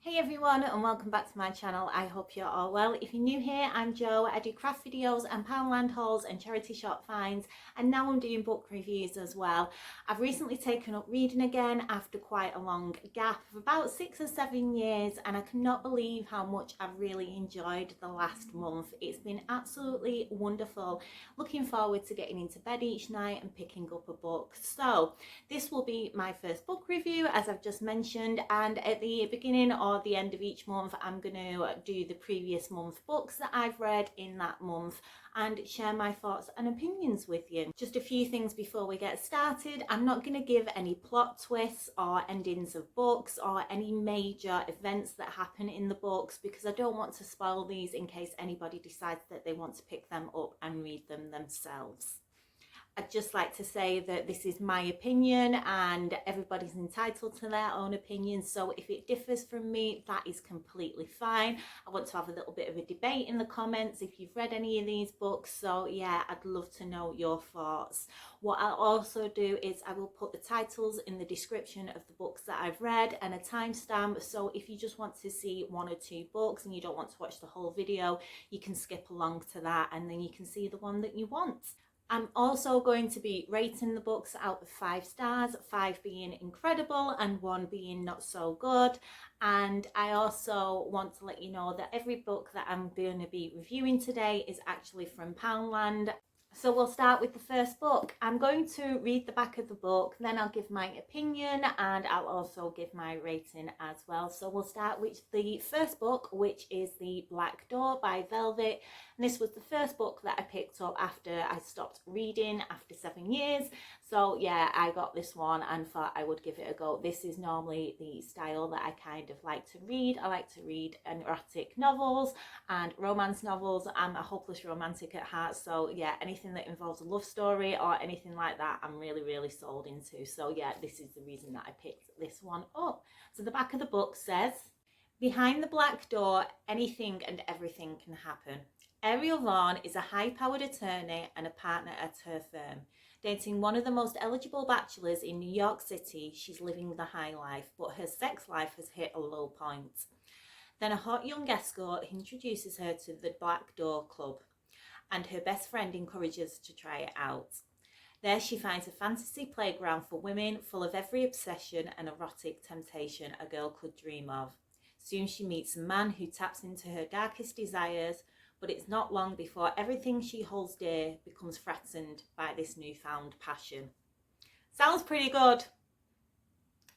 Hey everyone, and welcome back to my channel. I hope you're all well. If you're new here, I'm Jo. I do craft videos and Poundland hauls and charity shop finds, and now I'm doing book reviews as well. I've recently taken up reading again after quite a long gap of about 6 or 7 years, and I cannot believe how much I've really enjoyed the last month. It's been absolutely wonderful. Looking forward to getting into bed each night and picking up a book. So this will be my first book review, as I've just mentioned, and at the beginning or the end of each month I'm going to do the previous month books that I've read in that month and share my thoughts and opinions with you. Just a few things before we get started. I'm not going to give any plot twists or endings of books or any major events that happen in the books, because I don't want to spoil these in case anybody decides that they want to pick them up and read them themselves. I'd just like to say that this is my opinion and everybody's entitled to their own opinion, so if it differs from me, that is completely fine. I want to have a little bit of a debate in the comments if you've read any of these books, so yeah, I'd love to know your thoughts. What I'll also do is I will put the titles in the description of the books that I've read and a timestamp, so if you just want to see one or two books and you don't want to watch the whole video, you can skip along to that and then you can see the one that you want. I'm also going to be rating the books out of 5 stars, 5 being incredible and 1 being not so good. And I also want to let you know that every book that I'm going to be reviewing today is actually from Poundland. So we'll start with the first book. I'm going to read the back of the book, then I'll give my opinion and I'll also give my rating as well. So we'll start with the first book, which is The Black Door by Velvet. And this was the first book that I picked up after I stopped reading after 7 years. So yeah, I got this one and thought I would give it a go. This is normally the style that I kind of like to read. I like to read erotic novels and romance novels. I'm a hopeless romantic at heart, so yeah, anything that involves a love story or anything like that I'm really sold into. So yeah, this is the reason that I picked this one up. So the back of the book says, behind the black door, anything and everything can happen. Ariel Vaughan is a high-powered attorney and a partner at her firm. Dating one of the most eligible bachelors in New York City, she's living the high life, but her sex life has hit a low point. Then a hot young escort introduces her to the Black Door Club, and her best friend encourages her to try it out. There she finds a fantasy playground for women full of every obsession and erotic temptation a girl could dream of. Soon she meets a man who taps into her darkest desires, but it's not long before everything she holds dear becomes threatened by this newfound passion. Sounds pretty good.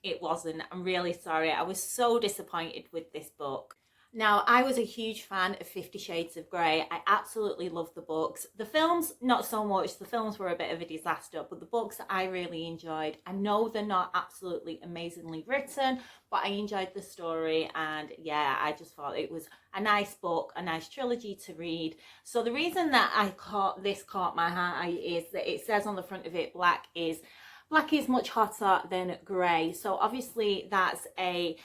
It wasn't. I'm really sorry. I was so disappointed with this book. Now, I was a huge fan of 50 Shades of Grey. I absolutely loved the books. The films, not so much. The films were a bit of a disaster, but the books I really enjoyed. I know they're not absolutely amazingly written, but I enjoyed the story, and yeah, I just thought it was a nice book, a nice trilogy to read. So the reason that this caught my eye is that it says on the front of it, black is much hotter than grey. So obviously that's a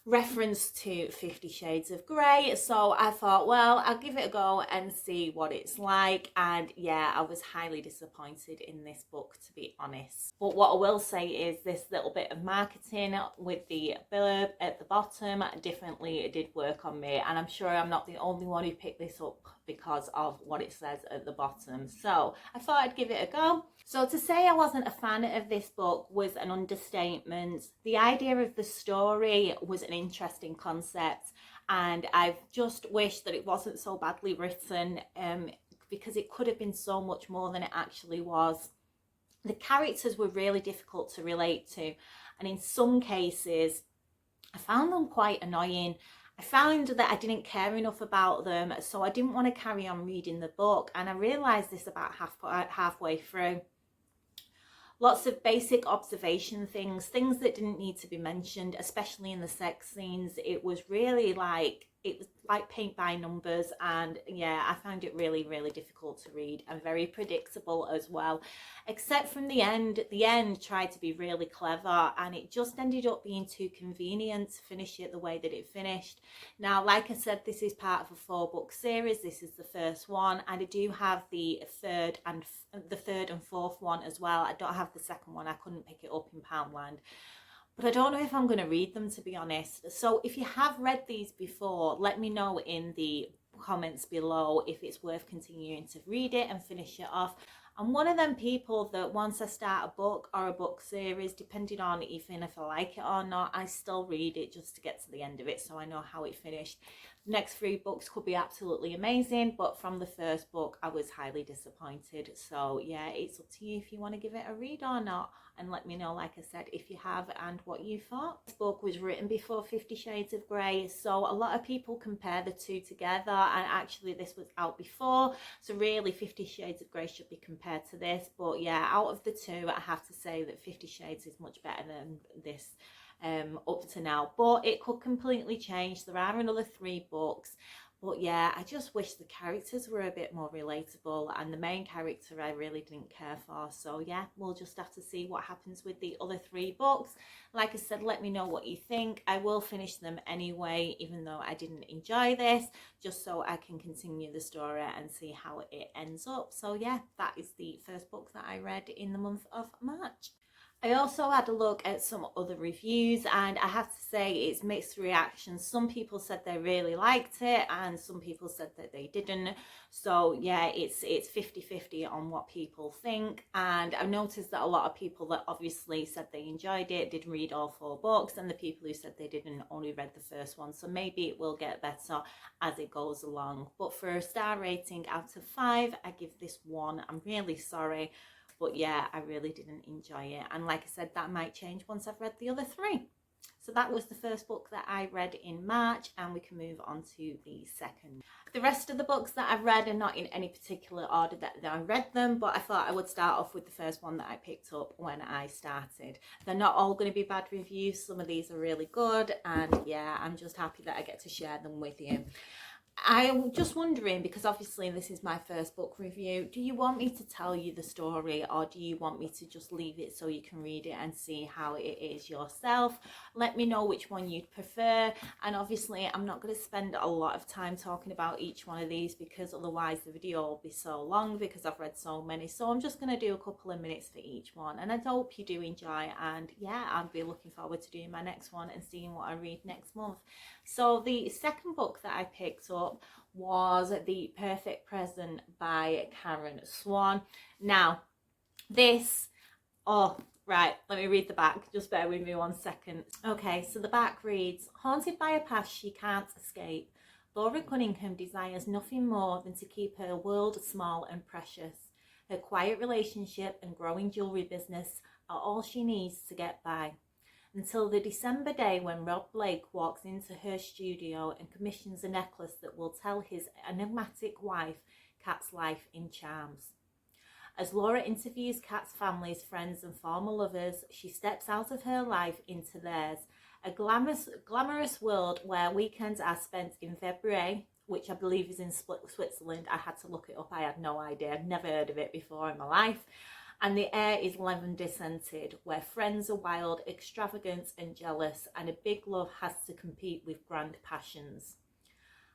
reference to 50 Shades of Grey, so I thought, well, I'll give it a go and see what it's like. And yeah, I was highly disappointed in this book, to be honest. But what I will say is this little bit of marketing with the blurb at the bottom definitely did work on me, and I'm sure I'm not the only one who picked this up because of what it says at the bottom. So I thought I'd give it a go. So to say I wasn't a fan of this book was an understatement. The idea of the story was an interesting concept, and I've just wished that it wasn't so badly written, because it could have been so much more than it actually was. The characters were really difficult to relate to, and in some cases I found them quite annoying. I found that I didn't care enough about them, so I didn't want to carry on reading the book, and I realised this about halfway through. Lots of basic observation things that didn't need to be mentioned, especially in the sex scenes. It was like paint by numbers, and yeah, I found it really difficult to read and very predictable as well, except from the end. The end tried to be really clever, and it just ended up being too convenient to finish it the way that it finished. Now, like I said, this is part of a 4-book series. This is the first one, and I do have the third and fourth one as well. I don't have the second one. I couldn't pick it up in Poundland. but I don't know if I'm going to read them, to be honest. So if you have read these before, let me know in the comments below if it's worth continuing to read it and finish it off. I'm one of them people that once I start a book or a book series, depending on even if I like it or not, I still read it just to get to the end of it so I know how it finished. The next 3 books could be absolutely amazing, but from the first book I was highly disappointed. So yeah, it's up to you if you want to give it a read or not, and let me know, like I said, if you have and what you thought. This book was written before 50 Shades of Grey, so a lot of people compare the two together, and actually this was out before, so really 50 Shades of Grey should be compared to this. But yeah, out of the two, I have to say that 50 Shades is much better than this up to now, but it could completely change. There are another 3 books, but yeah, I just wish the characters were a bit more relatable, and the main character I really didn't care for. So yeah, we'll just have to see what happens with the other 3 books. Like I said, let me know what you think. I will finish them anyway, even though I didn't enjoy this, just so I can continue the story and see how it ends up. So yeah, that is the first book that I read in the month of March. I also had a look at some other reviews, and I have to say it's mixed reactions. Some people said they really liked it and some people said that they didn't. So yeah, it's 50-50 on what people think. And I've noticed that a lot of people that obviously said they enjoyed it did read all 4 books, and the people who said they didn't only read the first one. So maybe it will get better as it goes along. But for a star rating out of 5, I give this 1. I'm really sorry. But yeah, I really didn't enjoy it. And like I said, that might change once I've read the other 3. So that was the first book that I read in March, and we can move on to the second. The rest of the books that I've read are not in any particular order that I read them, but I thought I would start off with the first one that I picked up when I started. They're not all going to be bad reviews. Some of these are really good, and yeah, I'm just happy that I get to share them with you. I'm just wondering, because obviously this is my first book review, do you want me to tell you the story, or do you want me to just leave it so you can read it and see how it is yourself? Let me know which one you'd prefer. And obviously I'm not going to spend a lot of time talking about each one of these, because otherwise the video will be so long because I've read so many. So I'm just going to do a couple of minutes for each one, and I hope you do enjoy. And yeah, I'll be looking forward to doing my next one and seeing what I read next month. So the second book that I picked up was The Perfect Present by Karen Swan. Now, this, oh, right, let me read the back. Just bear with me 1 second. Okay, so the back reads, haunted by a past she can't escape, Laura Cunningham desires nothing more than to keep her world small and precious. Her quiet relationship and growing jewellery business are all she needs to get by. Until the December day when Rob Blake walks into her studio and commissions a necklace that will tell his enigmatic wife Kat's life in charms. As Laura interviews Kat's family's friends and former lovers, she steps out of her life into theirs, a glamorous world where weekends are spent in February, which I believe is in Switzerland. I had to look it up, I had no idea, I'd never heard of it before in my life. And the air is lavender scented, where friends are wild, extravagant and jealous, and a big love has to compete with grand passions.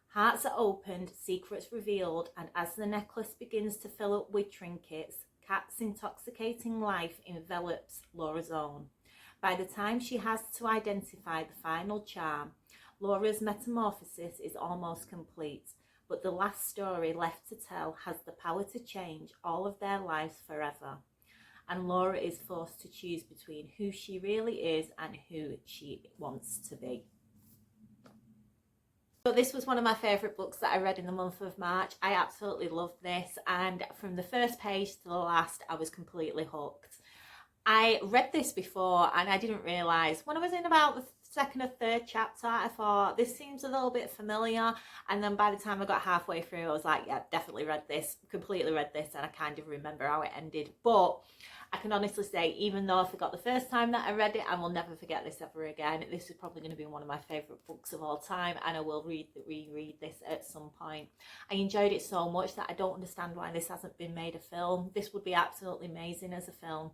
Hearts are opened, secrets revealed, and as the necklace begins to fill up with trinkets, Kat's intoxicating life envelops Laura's own. By the time she has to identify the final charm, Laura's metamorphosis is almost complete, but the last story left to tell has the power to change all of their lives forever. And Laura is forced to choose between who she really is and who she wants to be. So this was one of my favourite books that I read in the month of March. I absolutely loved this, and from the first page to the last I was completely hooked. I read this before and I didn't realise, when I was in about the second or third chapter, I thought this seems a little bit familiar, and then by the time I got halfway through I was like, yeah, definitely read this, completely read this, and I kind of remember how it ended. But I can honestly say, even though I forgot the first time that I read it, I will never forget this ever again. This is probably going to be one of my favourite books of all time, and I will reread this at some point. I enjoyed it so much that I don't understand why this hasn't been made a film. This would be absolutely amazing as a film.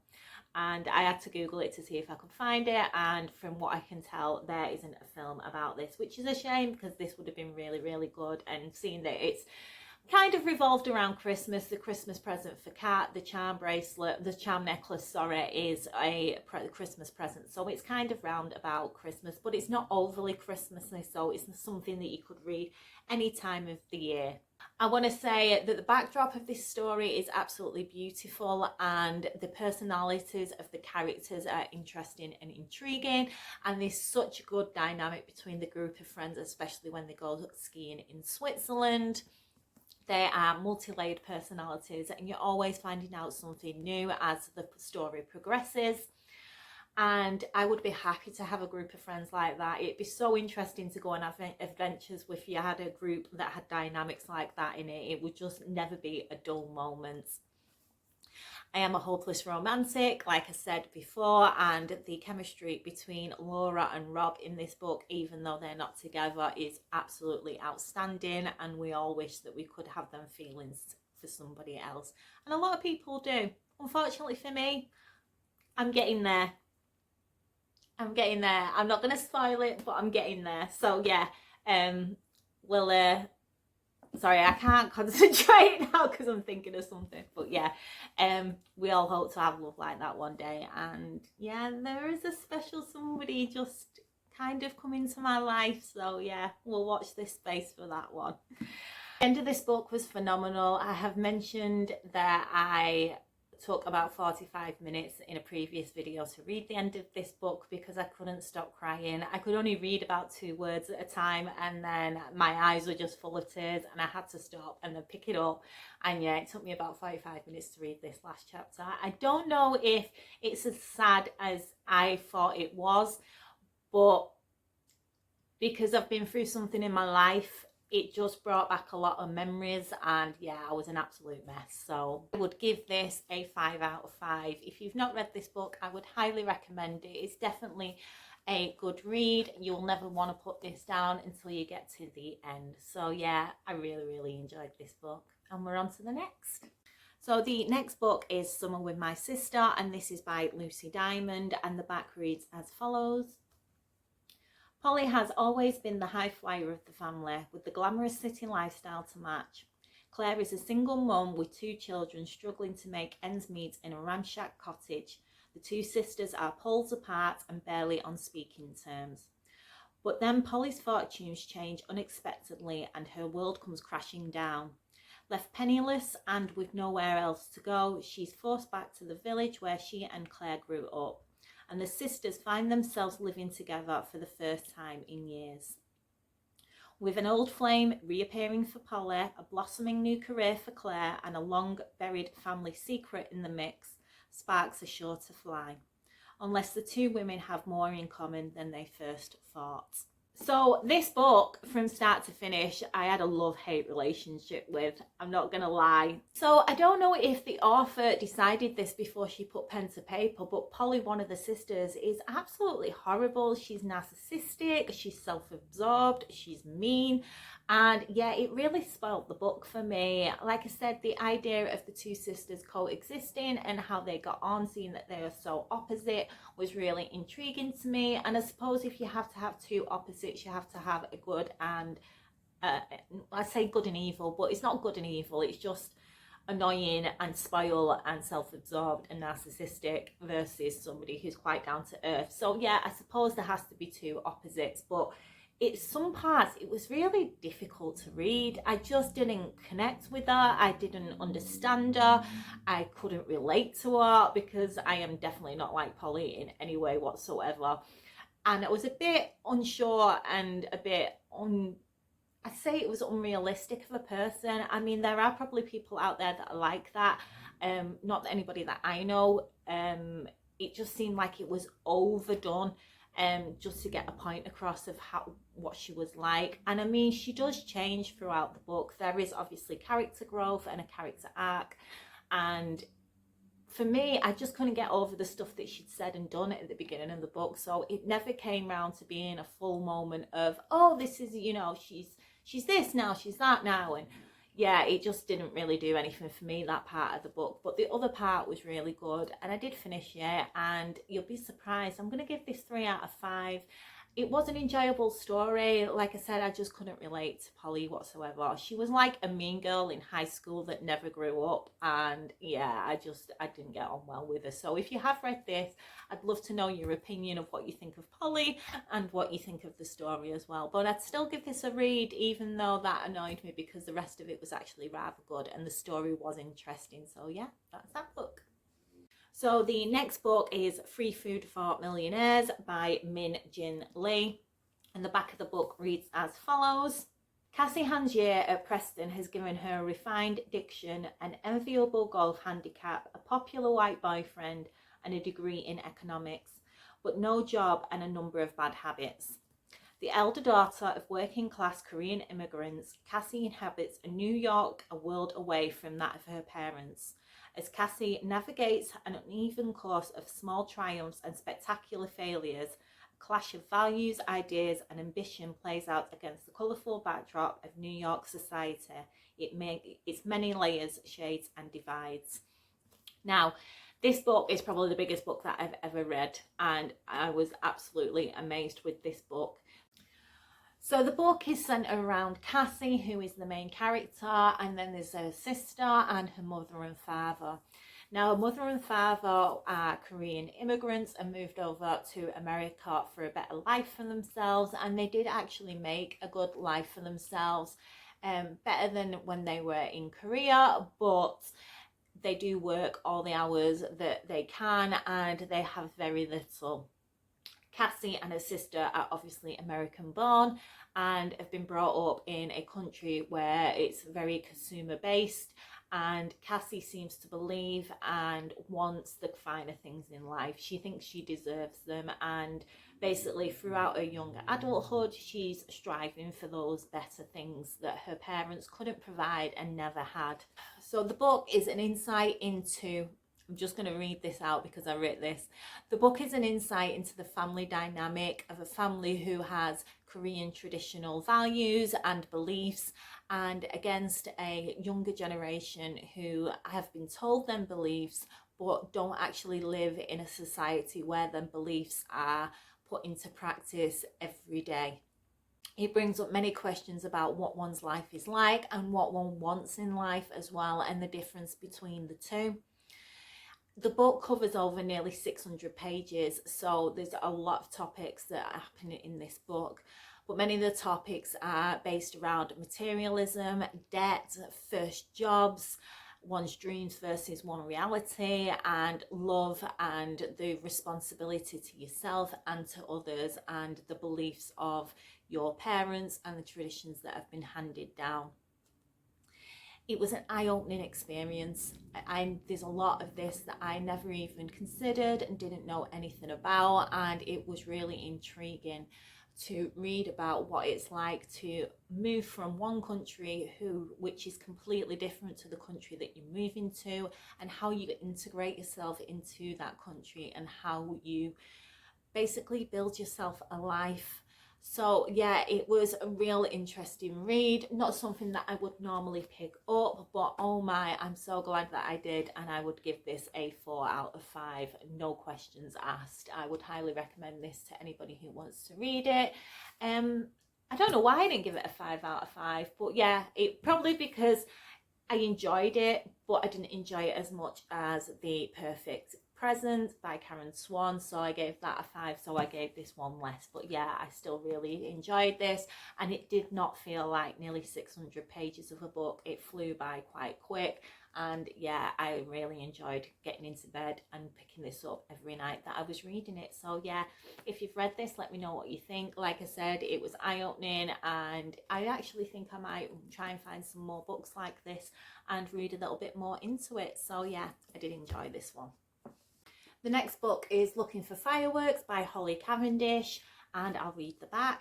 And I had to Google it to see if I could find it, and from what I can tell, there isn't a film about this, which is a shame, because this would have been really, really good. And seeing that it's kind of revolved around Christmas. The Christmas present for Kat, the charm bracelet, the charm necklace, sorry, is a Christmas present. So it's kind of round about Christmas, but it's not overly Christmassy, so it's something that you could read any time of the year. I want to say that the backdrop of this story is absolutely beautiful, and the personalities of the characters are interesting and intriguing, and there's such a good dynamic between the group of friends, especially when they go skiing in Switzerland. They are multi-layered personalities, and you're always finding out something new as the story progresses. And I would be happy to have a group of friends like that. It'd be so interesting to go on adventures if you had a group that had dynamics like that in it. It would just never be a dull moment. I am a hopeless romantic, like I said before, and the chemistry between Laura and Rob in this book, even though they're not together, is absolutely outstanding, and we all wish that we could have them feelings for somebody else. And a lot of people do. Unfortunately for me, I'm getting there. I'm getting there. I'm not going to spoil it, but I'm getting there. So yeah, sorry, I can't concentrate now because I'm thinking of something. But yeah, we all hope to have love like that one day. And yeah, there is a special somebody just kind of come into my life. So yeah, we'll watch this space for that one. The end of this book was phenomenal. I have mentioned that I took about 45 minutes in a previous video to read the end of this book because I couldn't stop crying. I could only read about 2 words at a time, and then my eyes were just full of tears, and I had to stop and then pick it up. And yeah, it took me about 45 minutes to read this last chapter. I don't know if it's as sad as I thought it was, but because I've been through something in my life, it just brought back a lot of memories, and yeah, I was an absolute mess. So I would give this a 5 out of 5. If you've not read this book, I would highly recommend it. It's definitely a good read. You'll never want to put this down until you get to the end. So yeah, I really enjoyed this book, and we're on to the next. So the next book is Summer with My Sister, and this is by Lucy Diamond, and the back reads as follows. Polly has always been the high flyer of the family, with the glamorous city lifestyle to match. Claire is a single mum with 2 children struggling to make ends meet in a ramshack cottage. The 2 sisters are poles apart and barely on speaking terms. But then Polly's fortunes change unexpectedly, and her world comes crashing down. Left penniless and with nowhere else to go, she's forced back to the village where she and Claire grew up, and the sisters find themselves living together for the first time in years. With an old flame reappearing for Polly, a blossoming new career for Claire, and a long-buried family secret in the mix, sparks are sure to fly, unless the 2 women have more in common than they first thought. So this book, from start to finish, I had a love-hate relationship with, I'm not gonna lie. So I don't know if the author decided this before she put pen to paper, but Polly, one of the sisters, is absolutely horrible. She's narcissistic, she's self-absorbed, she's mean, and yeah, it really spoilt the book for me. Like I said, the idea of the 2 sisters coexisting and how they got on, seeing that they are so opposite, was really intriguing to me. And I suppose if you have to have 2 opposites, you have to have a good and I say good and evil, but it's not good and evil, it's just annoying and spoiled and self-absorbed and narcissistic versus somebody who's quite down to earth. So yeah, I suppose there has to be 2 opposites, but some parts it was really difficult to read. I just didn't connect with her. I didn't understand her. I couldn't relate to her because I am definitely not like Polly in any way whatsoever. And I was a bit unsure and a bit I'd say it was unrealistic of a person. I mean, there are probably people out there that are like that. Not that anybody that I know. It just seemed like it was overdone. Just to get a point across of what she was like. And I mean, she does change throughout the book. There is obviously character growth and a character arc, and for me, I just couldn't get over the stuff that she'd said and done at the beginning of the book. So it never came round to being a full moment of, oh, this is, you know, she's this now, she's that now. And yeah, it just didn't really do anything for me, that part of the book. But the other part was really good, and I did finish it, and you'll be surprised. I'm going to give this 3 out of 5. It was an enjoyable story. Like I said, I just couldn't relate to Polly whatsoever. She was like a mean girl in high school that never grew up, and yeah, I didn't get on well with her. So if you have read this, I'd love to know your opinion of what you think of Polly and what you think of the story as well. But I'd still give this a read, even though that annoyed me, because the rest of it was actually rather good and the story was interesting. So yeah, that's that book. So the next book is Free Food for Millionaires by Min Jin Lee. And the back of the book reads as follows. Cassie Hand's year at Preston has given her a refined diction, an enviable golf handicap, a popular white boyfriend, and a degree in economics, but no job and a number of bad habits. The elder daughter of working class Korean immigrants, Cassie inhabits a New York a world away from that of her parents. As Cassie navigates an uneven course of small triumphs and spectacular failures, a clash of values, ideas, and ambition plays out against the colourful backdrop of New York society. Its many layers, shades, and divides. Now, this book is probably the biggest book that I've ever read, and I was absolutely amazed with this book. So the book is centered around Cassie, who is the main character, and then there's her sister and her mother and father. Now, her mother and father are Korean immigrants and moved over to America for a better life for themselves, and they did actually make a good life for themselves, better than when they were in Korea, but they do work all the hours that they can, and they have very little. Cassie and her sister are obviously American born and have been brought up in a country where it's very consumer based, and Cassie seems to believe and wants the finer things in life. She thinks she deserves them, and basically throughout her young adulthood she's striving for those better things that her parents couldn't provide and never had. So the book is an insight into, I'm just going to read this out because I wrote this. The book is an insight into the family dynamic of a family who has Korean traditional values and beliefs, and against a younger generation who have been told them beliefs but don't actually live in a society where them beliefs are put into practice every day. It brings up many questions about what one's life is like and what one wants in life as well, and the difference between the two. The book covers over nearly 600 pages, so there's a lot of topics that happen in this book, but many of the topics are based around materialism, debt, first jobs, one's dreams versus one reality, and love and the responsibility to yourself and to others, and the beliefs of your parents and the traditions that have been handed down. It was an eye-opening experience. There's a lot of this that I never even considered and didn't know anything about, and it was really intriguing to read about what it's like to move from one country which is completely different to the country that you're moving to, and how you integrate yourself into that country and how you basically build yourself a life. So yeah, it was a real interesting read, not something that I would normally pick up, but oh my, I'm so glad that I did, and I would give this a 4 out of 5, no questions asked. I would highly recommend this to anybody who wants to read it. I don't know why I didn't give it a 5 out of 5, but yeah, it probably because I enjoyed it, but I didn't enjoy it as much as The Perfect Present by Karen Swan, so I gave that a 5, so I gave this one less. But yeah, I still really enjoyed this, and it did not feel like nearly 600 pages of a book. It flew by quite quick, and yeah, I really enjoyed getting into bed and picking this up every night that I was reading it. So yeah, if you've read this, let me know what you think. Like I said, it was eye-opening, and I actually think I might try and find some more books like this and read a little bit more into it. So yeah, I did enjoy this one. The next book is Looking for Fireworks by Holly Cavendish, and I'll read the back.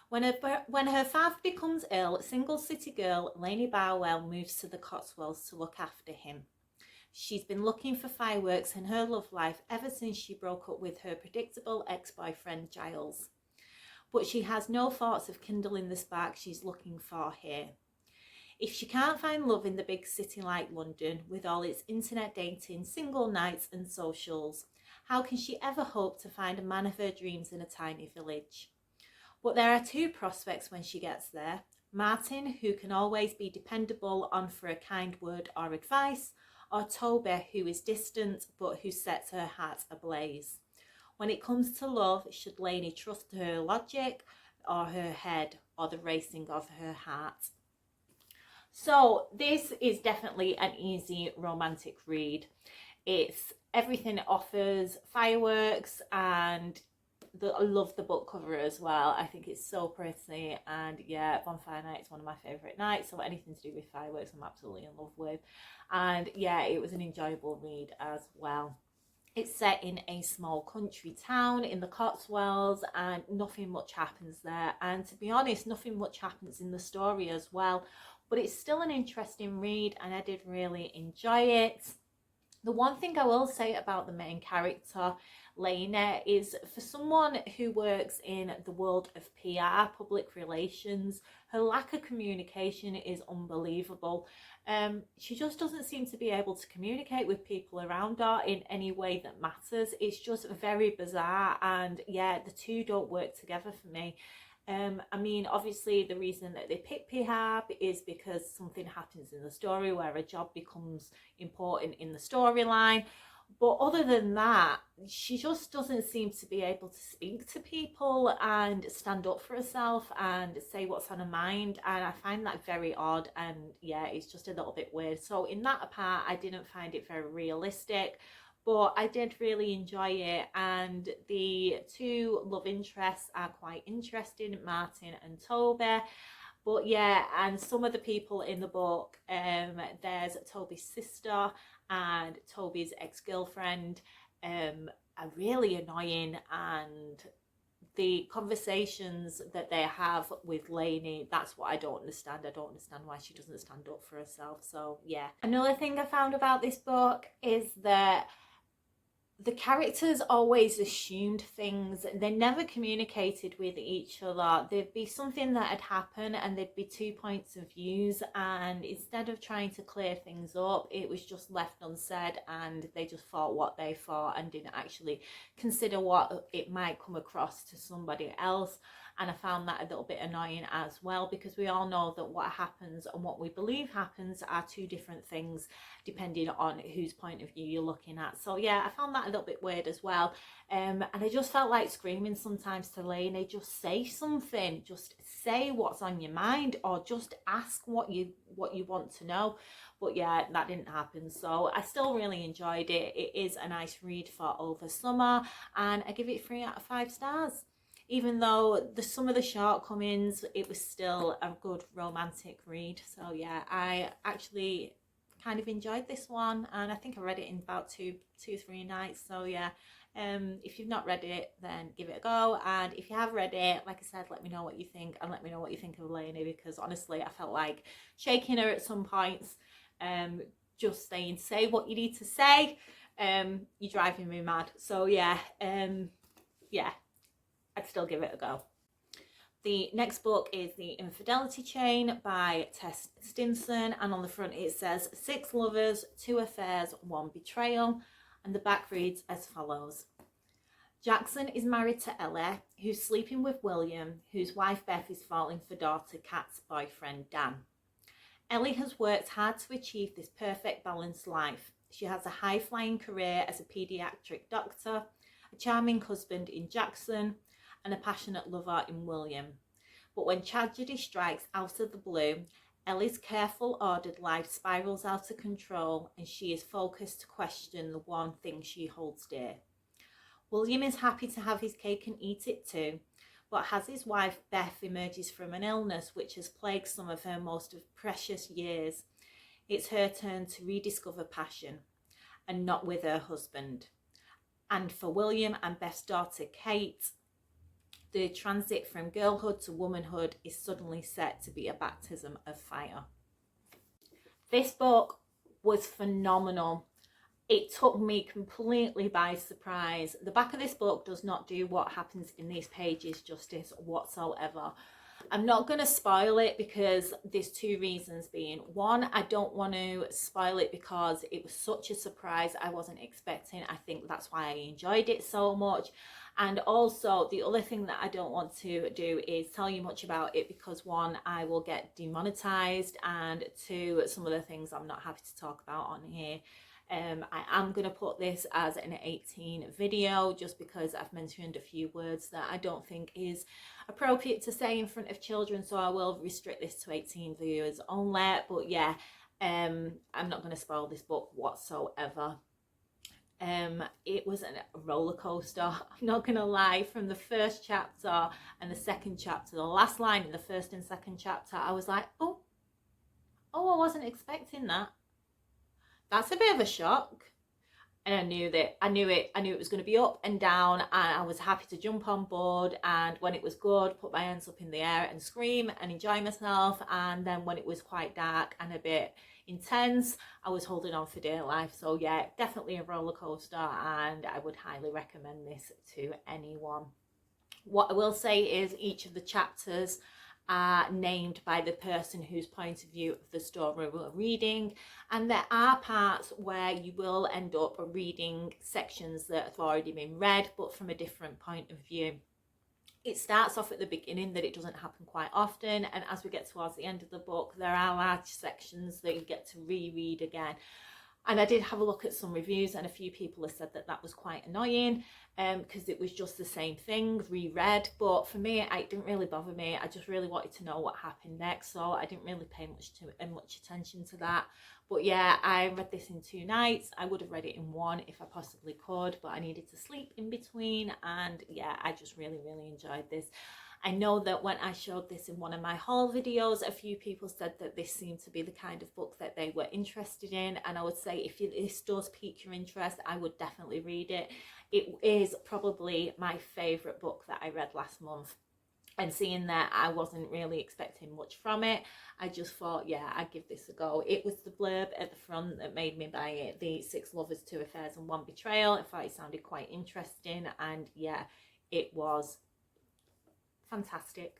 When her father becomes ill, single city girl Lainey Barwell moves to the Cotswolds to look after him. She's been looking for fireworks in her love life ever since she broke up with her predictable ex-boyfriend Giles. But she has no thoughts of kindling the spark she's looking for here. If she can't find love in the big city like London, with all its internet dating, single nights and socials, how can she ever hope to find a man of her dreams in a tiny village? But there are two prospects when she gets there. Martin, who can always be dependable on for a kind word or advice, or Toby, who is distant but who sets her heart ablaze. When it comes to love, should Lainey trust her logic or her head or the racing of her heart? So this is definitely an easy romantic read. It's everything it offers, fireworks, and I love the book cover as well. I think it's so pretty, and yeah, Bonfire Night is one of my favourite nights, so anything to do with fireworks I'm absolutely in love with. And yeah, it was an enjoyable read as well. It's set in a small country town in the Cotswolds, and nothing much happens there, and to be honest, nothing much happens in the story as well, but it's still an interesting read and I did really enjoy it. The one thing I will say about the main character, Lainey, is for someone who works in the world of PR, public relations, her lack of communication is unbelievable. She just doesn't seem to be able to communicate with people around her in any way that matters. It's just very bizarre, and yeah, the two don't work together for me. I mean, obviously the reason that they pick Peppard is because something happens in the story where a job becomes important in the storyline. But other than that, she just doesn't seem to be able to speak to people and stand up for herself and say what's on her mind. And I find that very odd. And yeah, it's just a little bit weird. So in that part, I didn't find it very realistic, but I did really enjoy it, and the two love interests are quite interesting, Martin and Toby. But yeah, and some of the people in the book, there's Toby's sister and Toby's ex-girlfriend, are really annoying, and the conversations that they have with Lainey, that's what I don't understand. I don't understand why she doesn't stand up for herself. So yeah. Another thing I found about this book is that the characters always assumed things. They never communicated with each other. There'd be something that had happened and there'd be two points of views, and instead of trying to clear things up, it was just left unsaid, and they just thought what they thought and didn't actually consider what it might come across to somebody else. And I found that a little bit annoying as well, because we all know that what happens and what we believe happens are two different things depending on whose point of view you're looking at. So yeah, I found that a little bit weird as well. And I just felt like screaming sometimes to Lainey, just say something, just say what's on your mind, or just ask what you want to know. But yeah, that didn't happen. So I still really enjoyed it. It is a nice read for over summer, and I give it 3 out of 5 stars. Even though some of the shortcomings, it was still a good romantic read. So yeah, I actually kind of enjoyed this one, and I think I read it in about two, 3 nights. So yeah, if you've not read it, then give it a go, and if you have read it, like I said, let me know what you think, and let me know what you think of Lainey, because honestly I felt like shaking her at some points, just saying, say what you need to say. You're driving me mad. So yeah, yeah, I'd still give it a go. The next book is The Infidelity Chain by Tess Stinson, and on the front it says 6 lovers, 2 affairs, 1 betrayal, and the back reads as follows. Jackson is married to Ellie, who's sleeping with William, whose wife Beth is falling for daughter Kat's boyfriend Dan. Ellie has worked hard to achieve this perfect balanced life. She has a high-flying career as a paediatric doctor, a charming husband in Jackson, and a passionate lover in William. But when tragedy strikes out of the blue, Ellie's careful, ordered life spirals out of control, and she is focused to question the one thing she holds dear. William is happy to have his cake and eat it too, but as his wife Beth emerges from an illness which has plagued some of her most precious years, it's her turn to rediscover passion, and not with her husband. And for William and Beth's daughter Kate, the transit from girlhood to womanhood is suddenly set to be a baptism of fire. This book was phenomenal. It took me completely by surprise. The back of this book does not do what happens in these pages justice whatsoever. I'm not going to spoil it because there's 2 reasons being. One, I don't want to spoil it because it was such a surprise I wasn't expecting. I think that's why I enjoyed it so much. And also the other thing that I don't want to do is tell you much about it, because one, I will get demonetized, and two, some of the things I'm not happy to talk about on here. I am going to put this as an 18 video just because I've mentioned a few words that I don't think is appropriate to say in front of children, so I will restrict this to 18 viewers only. But yeah, I'm not going to spoil this book whatsoever. It was a roller coaster, I'm not gonna lie. From the first chapter and the second chapter, the last line in the first and second chapter, I was like, oh, I wasn't expecting that. That's a bit of a shock. And I knew it was going to be up and down, and I was happy to jump on board. And when it was good, put my hands up in the air and scream and enjoy myself. And then when it was quite dark and a bit intense, I was holding on for dear life. So yeah, definitely a roller coaster, and I would highly recommend this to anyone. What I will say is each of the chapters are named by the person whose point of view of the story we're reading, and there are parts where you will end up reading sections that have already been read but from a different point of view. It starts off at the beginning that it doesn't happen quite often, and as we get towards the end of the book, there are large sections that you get to reread again. And I did have a look at some reviews, and a few people have said that that was quite annoying, because it was just the same thing reread. But for me, it didn't really bother me. I just really wanted to know what happened next, so I didn't really pay much attention to that. But yeah, I read this in 2 nights. I would have read it in 1 if I possibly could, but I needed to sleep in between. And yeah, I just really enjoyed this. I know that when I showed this in one of my haul videos, a few people said that this seemed to be the kind of book that they were interested in, and I would say if this does pique your interest, I would definitely read it. It is probably my favourite book that I read last month, and seeing that I wasn't really expecting much from it, I just thought, yeah, I'd give this a go. It was the blurb at the front that made me buy it, the 6 lovers, 2 affairs and 1 betrayal. I thought it sounded quite interesting, and yeah, it was fantastic.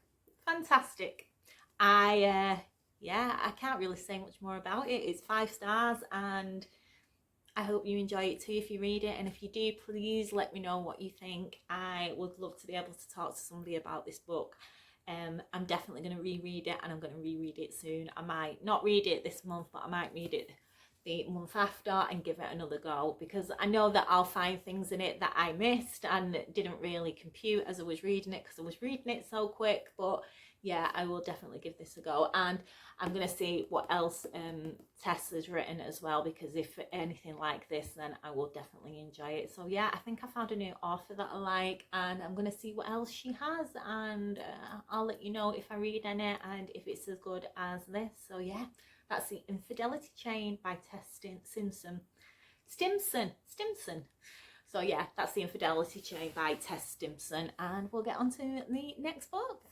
I can't really say much more about it. It's 5 stars, and I hope you enjoy it too if you read it. And if you do, please let me know what you think. I would love to be able to talk to somebody about this book. I'm definitely going to reread it, and I'm going to reread it soon. I might not read it this month, but I might read it the month after and give it another go, because I know that I'll find things in it that I missed and didn't really compute as I was reading it, because I was reading it so quick. But yeah, I will definitely give this a go, and I'm going to see what else Tess has written as well, because if anything like this, then I will definitely enjoy it. So yeah, I think I found a new author that I like, and I'm going to see what else she has, and I'll let you know if I read any and if it's as good as this. So yeah, that's the Infidelity Chain by Tess Stimson. So yeah, that's the Infidelity Chain by Tess Stimson, and we'll get on to the next book.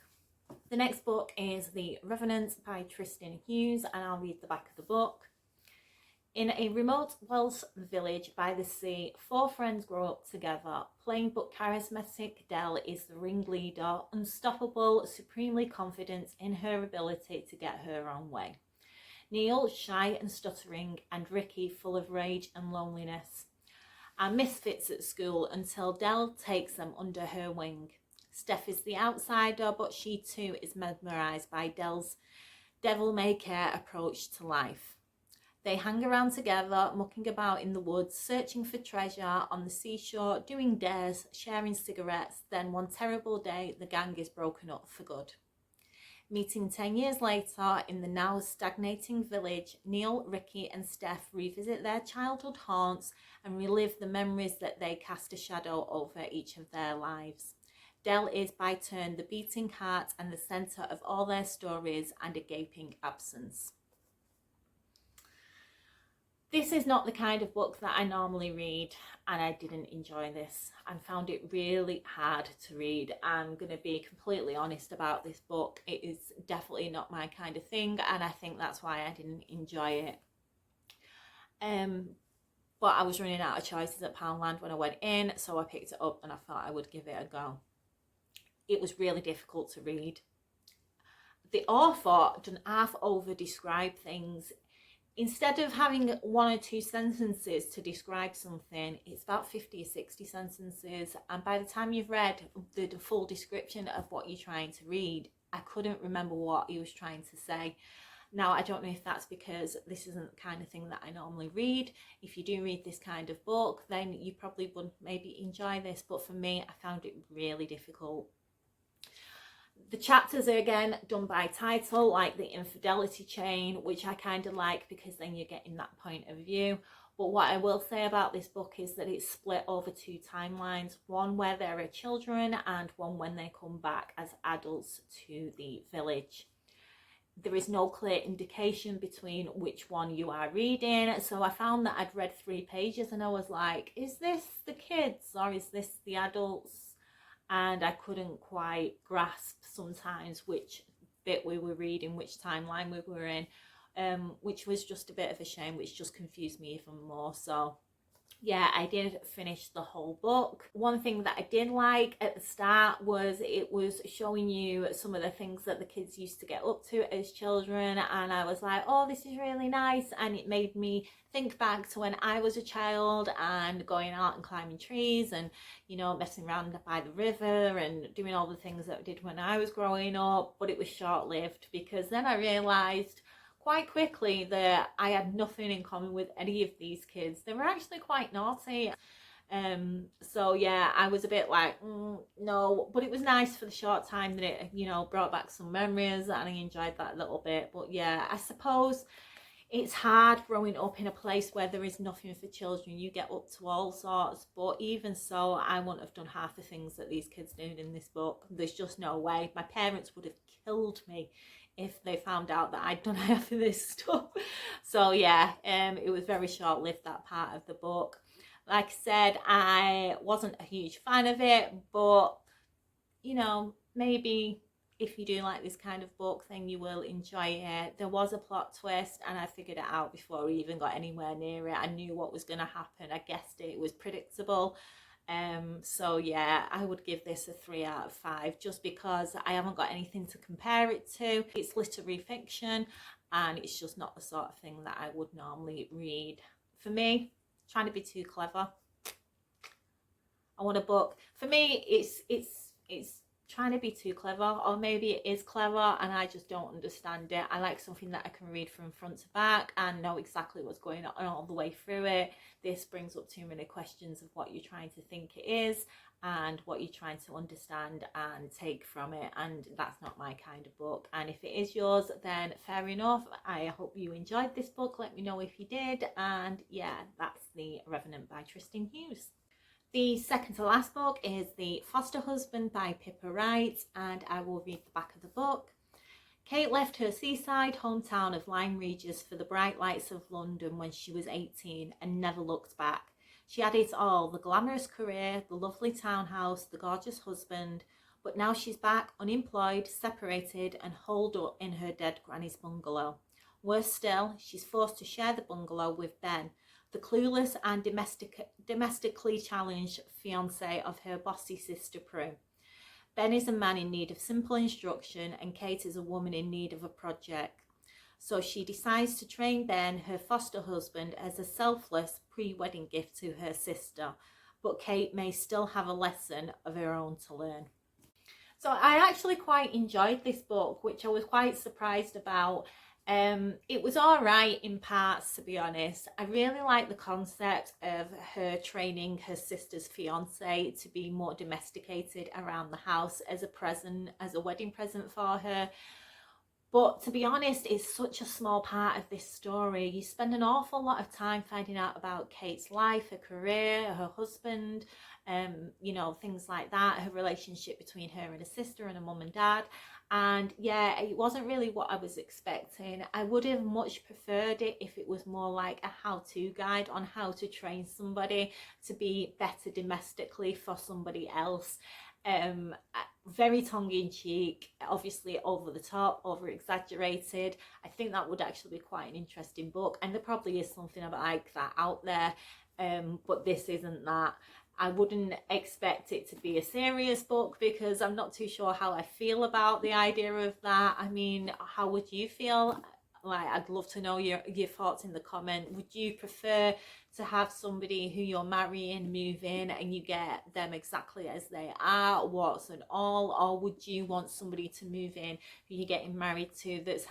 The next book is The Revenant by Tristan Hughes, and I'll read the back of the book. In a remote Welsh village by the sea, 4 friends grow up together. Plain but charismatic Dell is the ringleader, unstoppable, supremely confident in her ability to get her own way. Neil, shy and stuttering, and Ricky, full of rage and loneliness, are misfits at school until Dell takes them under her wing. Steph is the outsider, but she too is mesmerised by Dell's devil-may-care approach to life. They hang around together, mucking about in the woods, searching for treasure, on the seashore, doing dares, sharing cigarettes. Then one terrible day, the gang is broken up for good. Meeting 10 years later in the now stagnating village, Neil, Ricky and Steph revisit their childhood haunts and relive the memories that they cast a shadow over each of their lives. Dell is by turn the beating heart and the centre of all their stories, and a gaping absence. This is not the kind of book that I normally read, and I didn't enjoy this. I found it really hard to read. I'm going to be completely honest about this book. It is definitely not my kind of thing, and I think that's why I didn't enjoy it. But I was running out of choices at Poundland when I went in, so I picked it up and I thought I would give it a go. It was really difficult to read. The author didn't half over describe things instead of having one or two sentences to describe something, it's about 50 or 60 sentences. And by the time you've read the full description of what you're trying to read, I couldn't remember what he was trying to say. Now, I don't know if that's because this isn't the kind of thing that I normally read. If you do read this kind of book, then you probably would maybe enjoy this. But for me, I found it really difficult. The chapters are again done by title, like the Infidelity chain, which I kind of like because then you're getting that point of view. But what I will say about this book is that it's split over two timelines, one where there are children and one when they come back as adults to the village. There is no clear indication between which one you are reading. So I found that I'd read 3 pages and I was like, is this the kids or is this the adults? And I couldn't quite grasp sometimes which bit we were reading, which timeline we were in, which was just a bit of a shame, which just confused me even more. So yeah, I did finish the whole book. One thing that I did like at the start was it was showing you some of the things that the kids used to get up to as children, and I was like, oh, this is really nice. And it made me think back to when I was a child and going out and climbing trees and, you know, messing around by the river and doing all the things that I did when I was growing up. But it was short-lived because then I realised quite quickly that I had nothing in common with any of these kids. They were actually quite naughty. So yeah, I was a bit like, no, but it was nice for the short time that it, you know, brought back some memories and I enjoyed that a little bit. But yeah, I suppose it's hard growing up in a place where there is nothing for children. You get up to all sorts, but even so, I wouldn't have done half the things that these kids did in this book. There's just no way. My parents would have killed me if they found out that I'd done half of this stuff. So yeah, it was very short-lived, that part of the book. Like I said, I wasn't a huge fan of it, but you know, maybe if you do like this kind of book, then you will enjoy it. There was a plot twist and I figured it out before we even got anywhere near it. I knew what was going to happen. I guessed it. It was predictable. So yeah, I would give this a 3 out of 5 just because I haven't got anything to compare it to. It's literary fiction and it's just not the sort of thing that I would normally read. For me, trying to be too clever. I want a book. For me, it's trying to be too clever, or maybe it is clever and I just don't understand it. I like something that I can read from front to back and know exactly what's going on all the way through it. This brings up too many questions of what you're trying to think it is and what you're trying to understand and take from it, and that's not my kind of book. And if it is yours, then fair enough. I hope you enjoyed this book. Let me know if you did. And yeah, that's The Revenant by Tristan Hughes. The second to last book is The Foster Husband by Wright, and I will read the back of the book. Kate left her seaside hometown of Lyme Regis for the bright lights of London when she was 18 and never looked back. She had it all, the glamorous career, the lovely townhouse, the gorgeous husband, but now she's back unemployed, separated and holed up in her dead granny's bungalow. Worse still, she's forced to share the bungalow with Ben, the clueless and domestically challenged fiancé of her bossy sister Prue. Ben is a man in need of simple instruction and Kate is a woman in need of a project. So she decides to train Ben, her foster husband, as a selfless pre-wedding gift to her sister, but Kate may still have a lesson of her own to learn. So I actually quite enjoyed this book, which I was quite surprised about. It was all right in parts, to be honest. I really like the concept of her training her sister's fiance to be more domesticated around the house as a present, as a wedding present for her. But to be honest, it's such a small part of this story. You spend an awful lot of time finding out about Kate's life, her career, her husband, you know, things like that, her relationship between her and her sister and her mum and dad. And yeah, it wasn't really what I was expecting. I would have much preferred it if it was more like a how-to guide on how to train somebody to be better domestically for somebody else. Very tongue-in-cheek, obviously over the top, over exaggerated. I think that would actually be quite an interesting book, and there probably is something like that out there, but this isn't that. I wouldn't expect it to be a serious book because I'm not too sure how I feel about the idea of that. I mean, how would you feel Like, I'd love to know your thoughts in the comment. Would you prefer to have somebody who you're marrying move in and you get them exactly as they are, warts and all, or would you want somebody to move in who you're getting married to that's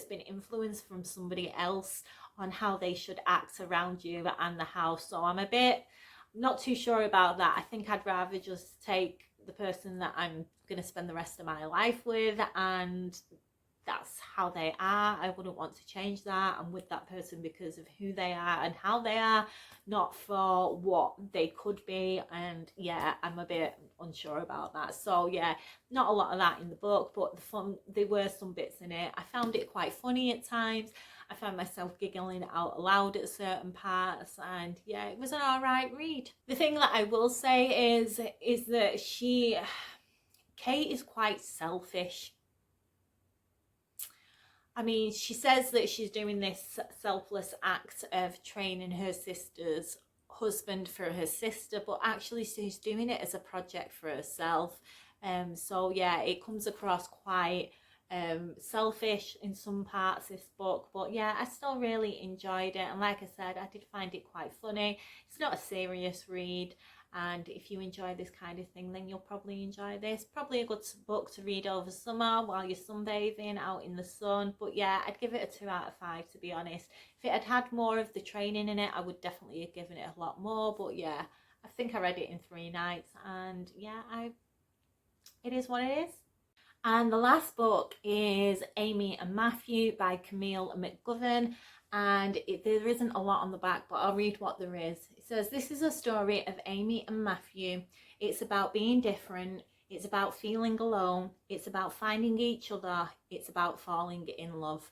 been influenced from somebody else on how they should act around you and the house? So I'm a bit not too sure about that. I think I'd rather just take the person that I'm going to spend the rest of my life with, and that's how they are. I wouldn't want to change that. I'm with that person because of who they are and how they are, not for what they could be. And yeah, I'm a bit unsure about that. So yeah, not a lot of that in the book, but there were some bits in it. I found it quite funny at times. I found myself giggling out loud at certain parts, and yeah, it was an alright read. The thing that I will say is that Kate is quite selfish. I mean, she says that she's doing this selfless act of training her sister's husband for her sister, but actually she's doing it as a project for herself. So yeah, it comes across quite selfish in some parts of this book, but yeah, I still really enjoyed it, and like I said, I did find it quite funny. It's not a serious read, and if you enjoy this kind of thing, then you'll probably enjoy this. Probably a good book to read over summer while you're sunbathing out in the sun. But yeah, I'd give it a 2 out of 5, to be honest. If it had had more of the training in it, I would definitely have given it a lot more. But yeah, I think I read it in 3 nights, and yeah, it is what it is. And the last book is Amy and Matthew by Camille McGovern. And there isn't a lot on the back, but I'll read what there is. It says, "This is a story of Amy and Matthew. It's about being different. It's about feeling alone. It's about finding each other. It's about falling in love."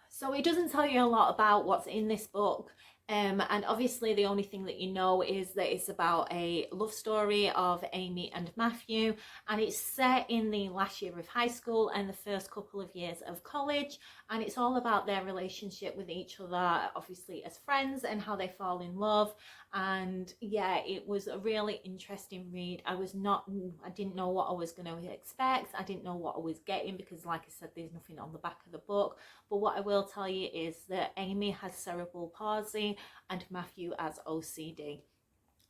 So it doesn't tell you a lot about what's in this book. And obviously the only thing that you know is that it's about a love story of Amy and Matthew, and it's set in the last year of high school and the first couple of years of college, and it's all about their relationship with each other, obviously as friends, and how they fall in love. And yeah, it was a really interesting read. I didn't know what I was going to expect. I didn't know what I was getting because, like I said, there's nothing on the back of the book. But what I will tell you is that Amy has cerebral palsy and Matthew has OCD.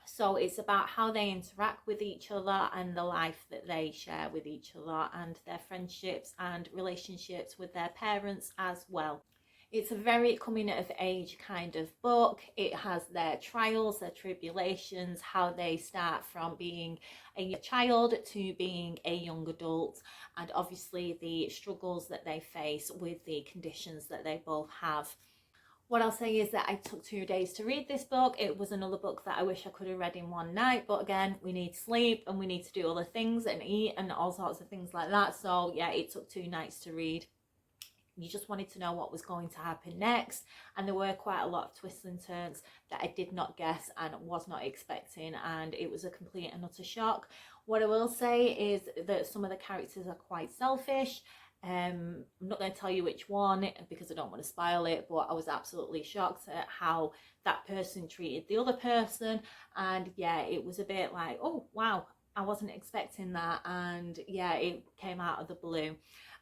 So it's about how they interact with each other and the life that they share with each other, and their friendships and relationships with their parents as well. It's a very coming of age kind of book. It has their trials, their tribulations, how they start from being a child to being a young adult, and obviously the struggles that they face with the conditions that they both have. What I'll say is that I took 2 days to read this book. It was another book that I wish I could have read in one night, but again, we need sleep and we need to do other things and eat and all sorts of things like that. So yeah, it took 2 nights to read. You just wanted to know what was going to happen next, and there were quite a lot of twists and turns that I did not guess and was not expecting, and it was a complete and utter shock. What I will say is that some of the characters are quite selfish. I'm not going to tell you which one because I don't want to spoil it, but I was absolutely shocked at how that person treated the other person, and yeah, it was a bit like, oh wow, I wasn't expecting that, and yeah, it came out of the blue.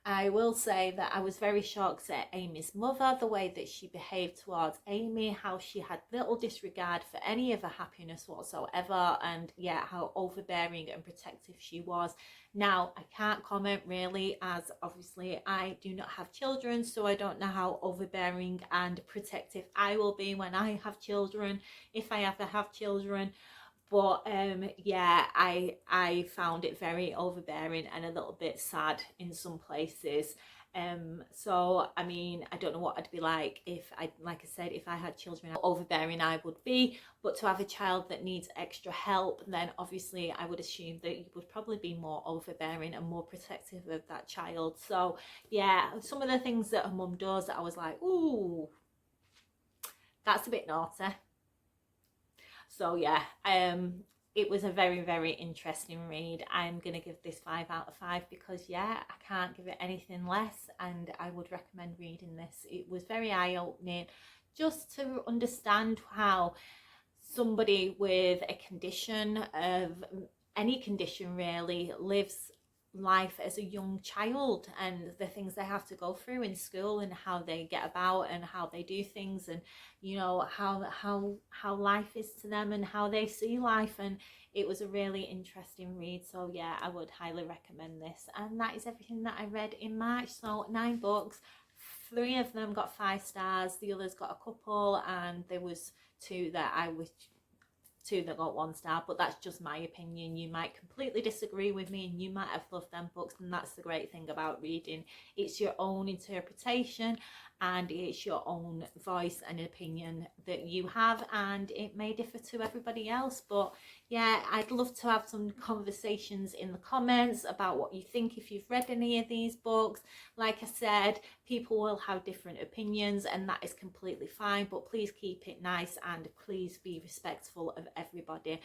I will say that I was very shocked at Amy's mother, the way that she behaved towards Amy, how she had little disregard for any of her happiness whatsoever, and yeah, how overbearing and protective she was. Now, I can't comment really, as obviously I do not have children, so I don't know how overbearing and protective I will be when I have children, if I ever have children. But yeah, I found it very overbearing and a little bit sad in some places. So I mean, I don't know what I'd be like if like I said, if I had children, how overbearing I would be. But to have a child that needs extra help, then obviously I would assume that you would probably be more overbearing and more protective of that child. So yeah, some of the things that her mum does that I was like, ooh, that's a bit naughty. So yeah, it was a very, very interesting read. I'm going to give this 5 out of 5 because yeah, I can't give it anything less, and I would recommend reading this. It was very eye-opening just to understand how somebody with a condition, of any condition really, lives life as a young child and the things they have to go through in school and how they get about and how they do things, and you know, how life is to them and how they see life. And it was a really interesting read. So yeah, I would highly recommend this. And that is everything that I read in March. So 9 books, 3 of them got 5 stars, the others got a couple, and there was 2 that I was 2 that got 1 star, but that's just my opinion. You might completely disagree with me and you might have loved them books, and that's the great thing about reading. It's your own interpretation and it's your own voice and opinion that you have, and it may differ to everybody else. But yeah, I'd love to have some conversations in the comments about what you think if you've read any of these books. Like I said, people will have different opinions and that is completely fine, but please keep it nice and please be respectful of everybody.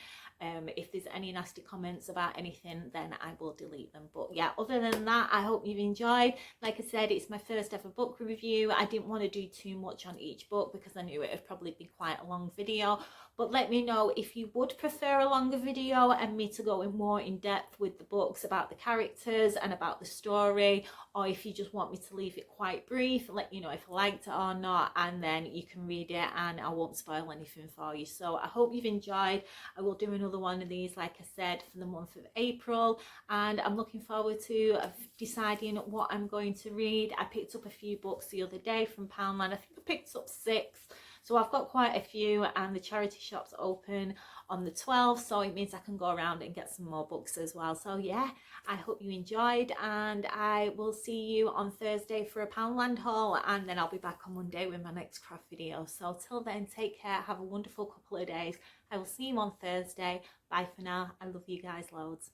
If there's any nasty comments about anything, then I will delete them. But yeah, other than that, I hope you've enjoyed. Like I said, it's my first ever book review. I didn't want to do too much on each book because I knew it would probably be quite a long video. But let me know if you would prefer a longer video and me to go in more in depth with the books about the characters and about the story, or if you just want me to leave it quite brief, let you know if I liked it or not, and then you can read it and I won't spoil anything for you. So I hope you've enjoyed. I will do another one of these, like I said, for the month of April, and I'm looking forward to deciding what I'm going to read. I picked up a few books the other day from Poundland. I think I picked up 6. So I've got quite a few, and the charity shop's open on the 12th, so it means I can go around and get some more books as well. So yeah, I hope you enjoyed, and I will see you on Thursday for a Poundland haul, and then I'll be back on Monday with my next craft video. So till then, take care, have a wonderful couple of days. I will see you on Thursday. Bye for now. I love you guys loads.